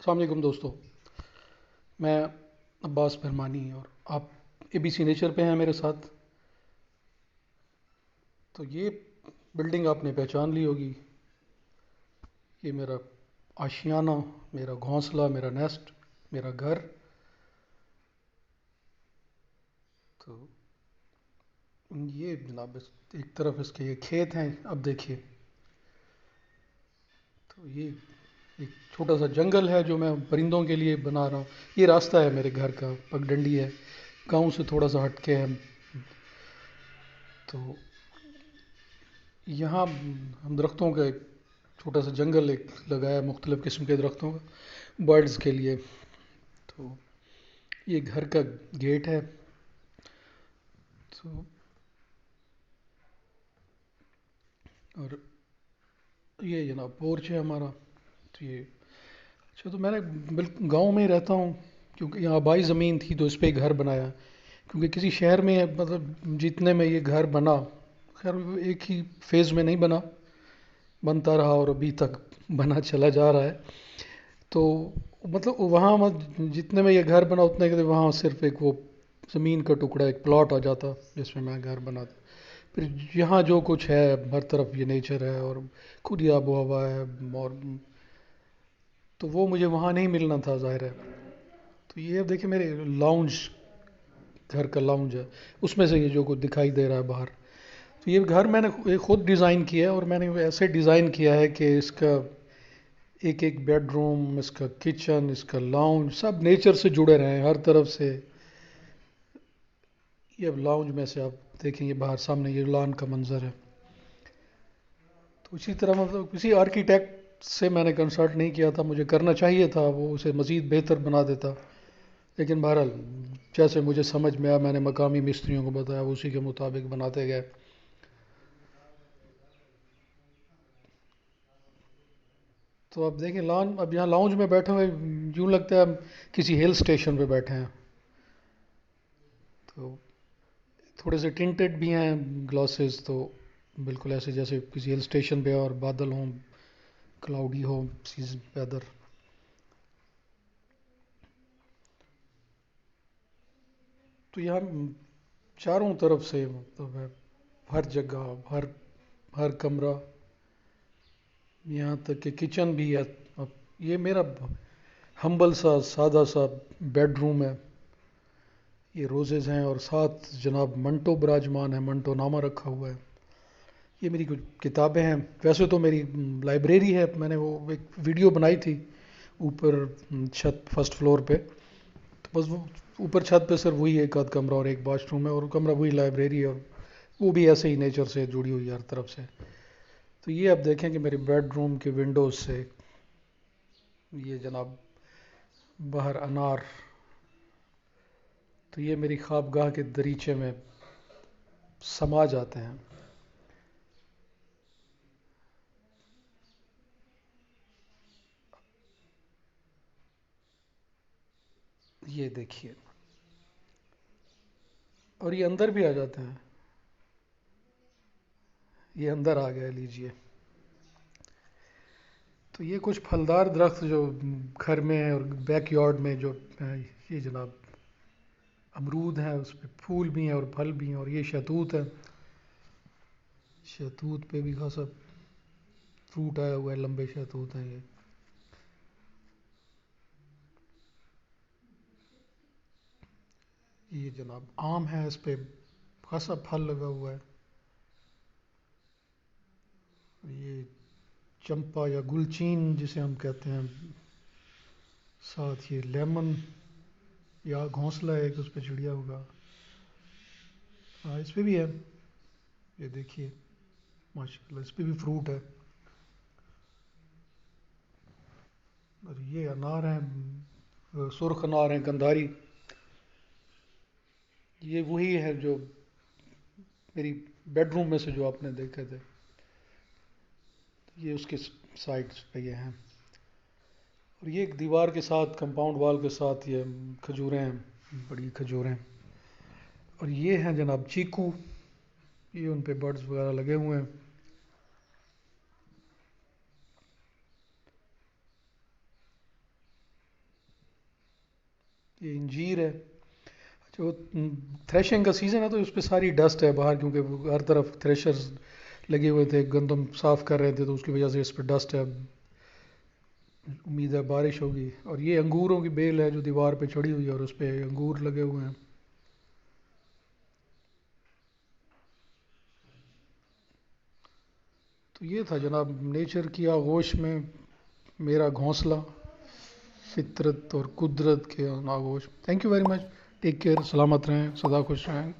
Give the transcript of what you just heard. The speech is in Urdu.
السلام علیکم دوستو، میں عباس برمانی اور آپ اے بی سی نیچر پہ ہیں میرے ساتھ. تو یہ بلڈنگ آپ نے پہچان لی ہوگی. یہ میرا آشیانہ، میرا گھونسلہ، میرا نیسٹ، میرا گھر. تو یہ جناب ایک طرف اس کے یہ کھیت ہیں. اب دیکھیے، تو یہ ایک چھوٹا سا جنگل ہے جو میں پرندوں کے لیے بنا رہا ہوں. یہ راستہ ہے میرے گھر کا، پگڈنڈی ہے، گاؤں سے تھوڑا سا ہٹ کے ہے. تو یہاں ہم درختوں کا ایک چھوٹا سا جنگل ایک لگایا، مختلف قسم کے درختوں کا، برڈز کے لیے. تو یہ گھر کا گیٹ ہے. تو اور یہ جناب پورچ ہے ہمارا. تو یہ اچھا، تو میں نے بالکل گاؤں میں ہی رہتا ہوں، کیونکہ یہاں آبائی زمین تھی تو اس پہ ہی گھر بنایا. کیونکہ کسی شہر میں مطلب جتنے میں یہ گھر بنا، خیر وہ ایک ہی فیز میں نہیں بنا، بنتا رہا اور ابھی تک بنا چلا جا رہا ہے. تو مطلب وہاں جتنے میں یہ گھر بنا اتنے کے وہاں صرف ایک وہ زمین کا ٹکڑا، ایک پلاٹ آ جاتا جس میں گھر بناتا. پھر یہاں جو کچھ ہے ہر طرف یہ نیچر ہے اور خود ہی آب و ہوا ہے. اور تو وہ مجھے وہاں نہیں ملنا تھا، ظاہر ہے. تو یہ اب دیکھیں میرے لاؤنج، گھر کا لاؤنج ہے، اس میں سے یہ جو کچھ دکھائی دے رہا ہے باہر. تو یہ گھر میں نے خود ڈیزائن کیا ہے، اور میں نے ایسے ڈیزائن کیا ہے کہ اس کا ایک ایک بیڈ روم، اس کا کچن، اس کا لاؤنج سب نیچر سے جڑے رہے ہیں ہر طرف سے. یہ اب لاؤنج میں سے آپ دیکھیں، یہ باہر سامنے یہ لان کا منظر ہے. تو اسی طرح مطلب کسی آرکیٹیکٹ سے میں نے کنسلٹ نہیں کیا تھا، مجھے کرنا چاہیے تھا، وہ اسے مزید بہتر بنا دیتا. لیکن بہرحال جیسے مجھے سمجھ میں آیا، میں نے مقامی مستریوں کو بتایا، وہ اسی کے مطابق بناتے گئے. تو اب دیکھیں لان، اب یہاں لاؤنج میں بیٹھے ہوئے یوں لگتا ہے ہم کسی ہل اسٹیشن پہ بیٹھے ہیں. تو تھوڑے سے ٹنٹڈ بھی ہیں گلاسز، تو بالکل ایسے جیسے کسی ہل اسٹیشن پہ اور بادل ہوں، کلاؤڈی ہو سیزن ویدر. تو یہاں چاروں طرف سے مطلب ہے، ہر جگہ، ہر ہر کمرہ، یہاں تک کہ کچن بھی ہے. اب یہ میرا ہمبل سا سادہ سا بیڈ روم ہے. یہ روزز ہیں اور ساتھ جناب منٹو براجمان ہے، منٹو نامہ رکھا ہوا ہے. یہ میری کچھ کتابیں ہیں. ویسے تو میری لائبریری ہے، میں نے وہ ایک ویڈیو بنائی تھی اوپر چھت فرسٹ فلور پہ. تو بس وہ اوپر چھت پہ صرف وہی ایک آدھ کمرہ اور ایک واش روم ہے، اور کمرہ وہی لائبریری ہے، اور وہ بھی ایسے ہی نیچر سے جڑی ہوئی ہے ہر طرف سے. تو یہ آپ دیکھیں کہ میری بیڈ روم کے ونڈوز سے یہ جناب باہر انار. تو یہ میری خوابگاہ کے دریچے میں سما جاتے ہیں. یہ دیکھیے، اور یہ اندر بھی آ جاتے ہیں. یہ اندر آ گیا، لیجئے. تو یہ کچھ پھلدار درخت جو گھر میں ہیں اور بیک یارڈ میں جو ہیں، یہ جناب امرود ہیں، اس پہ پھول بھی ہیں اور پھل بھی ہیں. اور یہ شہتوت ہے، شہتوت پہ بھی خاصا فروٹ آیا ہوا ہے، لمبے شہتوت ہیں یہ. یہ جناب آم ہے، اس پہ خاصا پھل لگا ہوا ہے. یہ چمپا یا گلچین جسے ہم کہتے ہیں، ساتھ یہ لیمن یا گھونسلہ ہے ایک، اس پہ چڑیا ہوگا. ہاں اس پہ بھی ہے، یہ دیکھیے ماشاء اللہ اس پہ بھی فروٹ ہے. اور یہ انار ہیں، سرخ انار ہیں، گندھاری. یہ وہی ہے جو میری بیڈ روم میں سے جو آپ نے دیکھے تھے، یہ اس کے سائڈ پہ یہ ہیں. اور یہ ایک دیوار کے ساتھ، کمپاؤنڈ وال کے ساتھ یہ کھجوریں ہیں، بڑی کھجوریں. اور یہ ہیں جناب چیکو، یہ ان پہ برڈز وغیرہ لگے ہوئے ہیں. یہ انجیر ہے. جو تھریشنگ کا سیزن ہے تو اس پہ ساری ڈسٹ ہے باہر، کیونکہ وہ ہر طرف تھریشرز لگے ہوئے تھے، گندم صاف کر رہے تھے، تو اس کی وجہ سے اس پہ ڈسٹ ہے. امید ہے بارش ہوگی. اور یہ انگوروں کی بیل ہے جو دیوار پہ چڑھی ہوئی ہے اور اس پہ انگور لگے ہوئے ہیں. تو یہ تھا جناب نیچر کی آغوش میں میرا گھونسلہ، فطرت اور قدرت کے آغوش. Thank you very much. Take care, سلامت رہیں، سدا خوش رہیں.